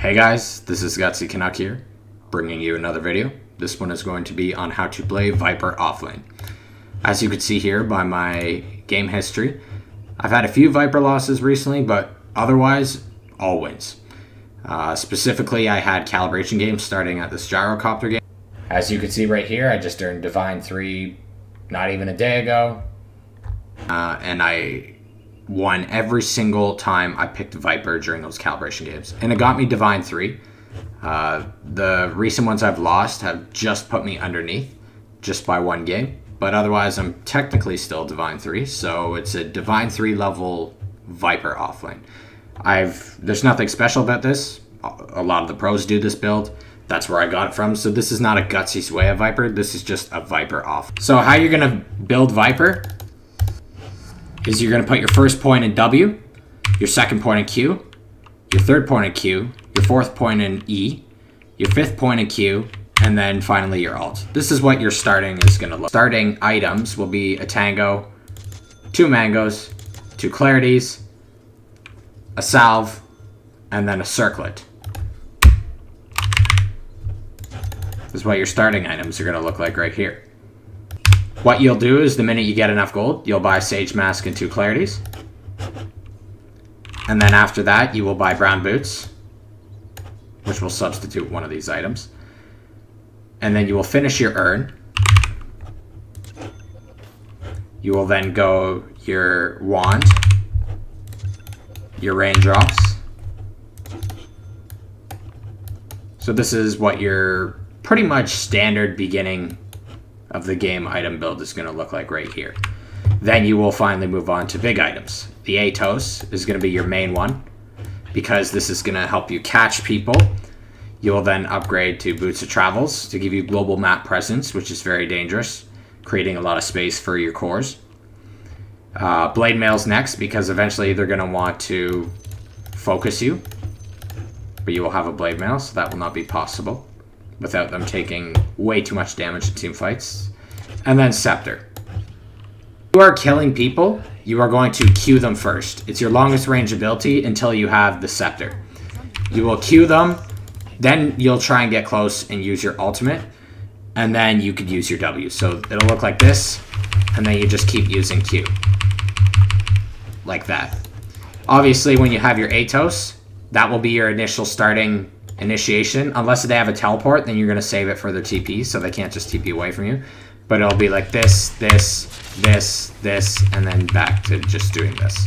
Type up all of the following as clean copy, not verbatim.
Hey guys, this is Gutsy Canuck here, bringing you another video. This one is going to be on how to play Viper offlane. As you can see here by my game history, I've had a few Viper losses recently, but otherwise, all wins. Specifically, I had calibration games starting at this gyrocopter game. As you can see right here, I just earned Divine 3 not even a day ago. And I won every single time I picked Viper during those calibration games. And it got me Divine 3. The recent ones I've lost have just put me underneath, just by one game. But otherwise, I'm technically still Divine 3. So it's a Divine 3 level Viper offlane. There's nothing special about this. A lot of the pros do this build. That's where I got it from. So this is not a gutsy sway of Viper. This is just a Viper off. So how you're going to build Viper is you're going to put your first point in W, your second point in Q, your third point in Q, your fourth point in E, your fifth point in Q, and then finally your alt. This is what your starting is going to look. Starting items will be a Tango, 2 Mangoes, 2 Clarities, a Salve, and then a Circlet. This is what your starting items are going to look like right here. What you'll do is the minute you get enough gold, you'll buy Sage Mask and 2 Clarities. And then after that, you will buy Brown Boots, which will substitute one of these items. And then you will finish your Urn. You will then go your Wand, your Raindrops. So this is what your pretty much standard beginning of the game item build is going to look like right here. Then you will finally move on to big items. The Atos is going to be your main one because this is going to help you catch people. You will then upgrade to Boots of Travels to give you global map presence, which is very dangerous, creating a lot of space for your cores. Blade Mail's next because eventually they're going to want to focus you, but you will have a Blade Mail, so that will not be possible without them taking way too much damage in team fights. And then Scepter. If you are killing people, you are going to Q them first. It's your longest range ability until you have the Scepter. You will Q them, then you'll try and get close and use your ultimate, and then you could use your W. So it'll look like this, and then you just keep using Q. Like that. Obviously, when you have your Atos, that will be your initial starting initiation. Unless they have a teleport, then you're going to save it for their TP, so they can't just TP away from you. But it'll be like this, this, this, this, and then back to just doing this.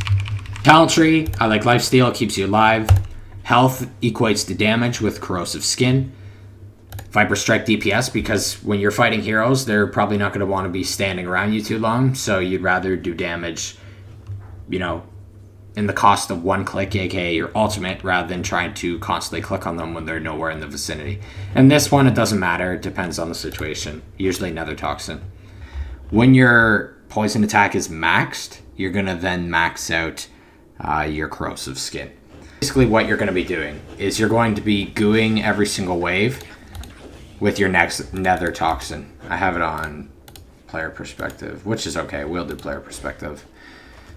Talent tree, I like lifesteal, keeps you alive. Health equates to damage with corrosive skin. Viper strike DPS, because when you're fighting heroes, they're probably not going to want to be standing around you too long, so you'd rather do damage, you know, in the cost of one click, aka your ultimate, rather than trying to constantly click on them when they're nowhere in the vicinity. And this one, it doesn't matter. It depends on the situation. Usually Nethertoxin. When your poison attack is maxed, you're going to then max out your corrosive skin. Basically what you're going to be doing is you're going to be gooing every single wave with your next Nethertoxin. I have it on player perspective, which is okay. We'll do player perspective.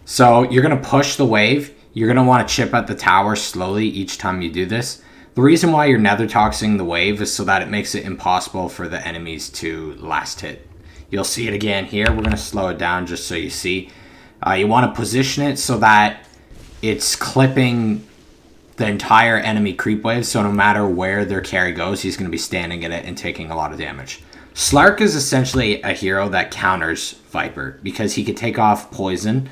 So you're going to push the wave. You're going to want to chip at the tower slowly each time you do this. The reason why you're Nethertoxing the wave is so that it makes it impossible for the enemies to last hit. You'll see it again here. We're going to slow it down just so you see. You want to position it so that it's clipping the entire enemy creep wave. So no matter where their carry goes, he's going to be standing in it and taking a lot of damage. Slark is essentially a hero that counters Viper because he could take off poison.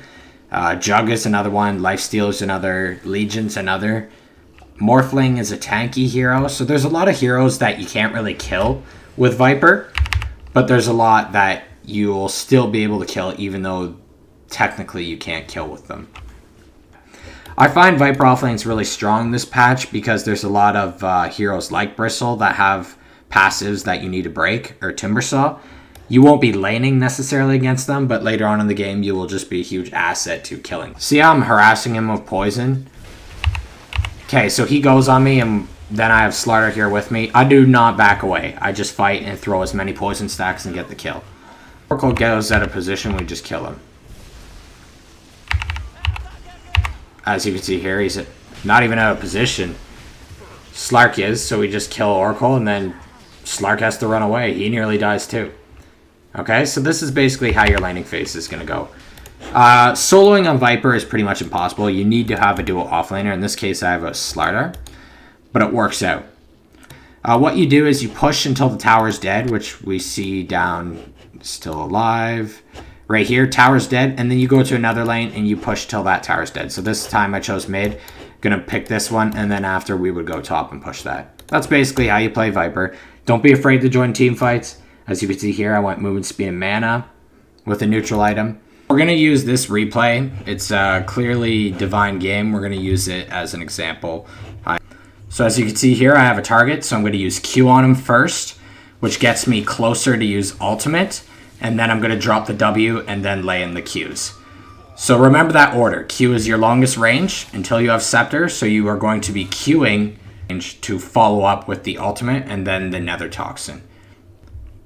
Jug is another one, Lifesteal is another, Legion's another. Morphling is a tanky hero, so there's a lot of heroes that you can't really kill with Viper, but there's a lot that you'll still be able to kill even though technically you can't kill with them. I find Viper offlane's really strong this patch because there's a lot of heroes like Bristle that have passives that you need to break, or Timbersaw. You won't be laning necessarily against them, but later on in the game, you will just be a huge asset to killing. See how I'm harassing him with poison? Okay, so he goes on me, and then I have Slaughter here with me. I do not back away. I just fight and throw as many poison stacks and get the kill. Oracle goes out of position, we just kill him. As you can see here, he's not even out of position. Slark is, so we just kill Oracle, and then Slark has to run away. He nearly dies too. Okay, so this is basically how your laning phase is going to go. Soloing on Viper is pretty much impossible. You need to have a dual offlaner. In this case, I have a Slardar, but it works out. What you do is you push until the tower's dead, which we see down still alive. Right here, tower's dead, and then you go to another lane and you push till that tower's dead. So this time I chose mid. Gonna pick this one, and then after we would go top and push that. That's basically how you play Viper. Don't be afraid to join team fights. As you can see here, I went movement, speed, and mana with a neutral item. We're gonna use this replay. It's a clearly divine game. We're gonna use it as an example. So as you can see here, I have a target, so I'm gonna use Q on him first, which gets me closer to use ultimate, and then I'm gonna drop the W and then lay in the Qs. So remember that order. Q is your longest range until you have Scepter, so you are going to be queuing to follow up with the ultimate and then the Nethertoxin.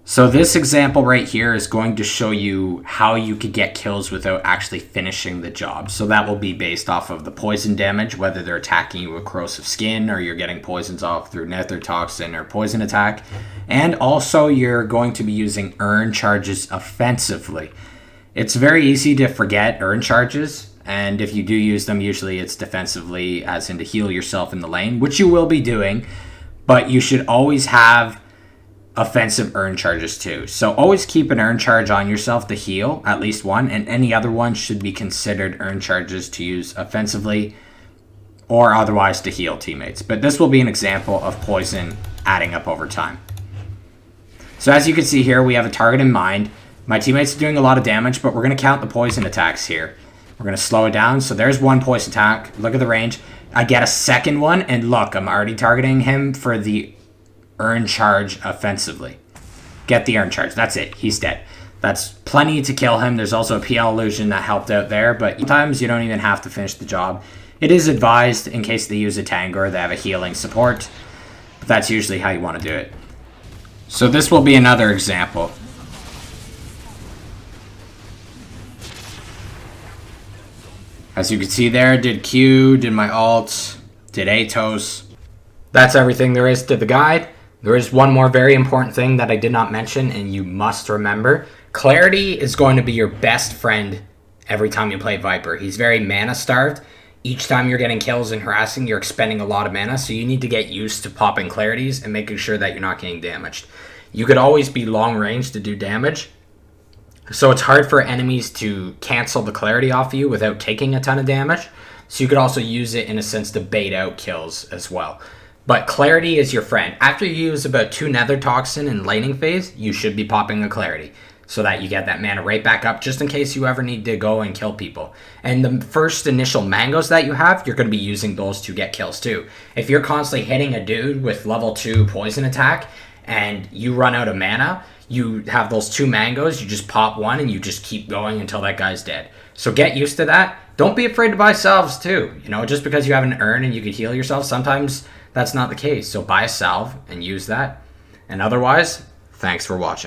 So this example right here is going to show you how you could get kills without actually finishing the job. So that will be based off of the poison damage, whether they're attacking you with Corrosive Skin or you're getting poisons off through Nethertoxin or poison attack. And also you're going to be using Urn charges offensively. It's very easy to forget Urn charges, and if you do use them, usually it's defensively, as in to heal yourself in the lane, which you will be doing, but you should always have offensive Urn charges too. So always keep an Urn charge on yourself to heal, at least one, and any other one should be considered Urn charges to use offensively or otherwise to heal teammates. But this will be an example of poison adding up over time. So as you can see here, we have a target in mind. My teammates are doing a lot of damage, but we're going to count the poison attacks here. We're going to slow it down. So there's one poison attack. Look at the range. I get a second one, and look, I'm already targeting him for the Urn charge offensively. Get the Urn charge. That's it. He's dead. That's plenty to kill him. There's also a PL illusion that helped out there, but sometimes you don't even have to finish the job. It is advised in case they use a Tango or they have a healing support, but that's usually how you want to do it. So this will be another example. As you can see there, did Q, did my ult, did Atos. That's everything there is to the guide. There is one more very important thing that I did not mention and you must remember. Clarity is going to be your best friend every time you play Viper. He's very mana starved. Each time you're getting kills and harassing, you're expending a lot of mana, so you need to get used to popping clarities and making sure that you're not getting damaged. You could always be long range to do damage, so it's hard for enemies to cancel the clarity off you without taking a ton of damage. So you could also use it in a sense to bait out kills as well. But clarity is your friend. After you use about 2 Nethertoxin in laning phase, you should be popping a clarity so that you get that mana right back up just in case you ever need to go and kill people. And the first initial mangoes that you have, you're going to be using those to get kills too. If you're constantly hitting a dude with level 2 poison attack and you run out of mana, you have those 2 mangoes, you just pop one and you just keep going until that guy's dead. So get used to that. Don't be afraid to buy salves too. You know, just because you have an urn and you could heal yourself, sometimes that's not the case. So buy a salve and use that. And otherwise, thanks for watching.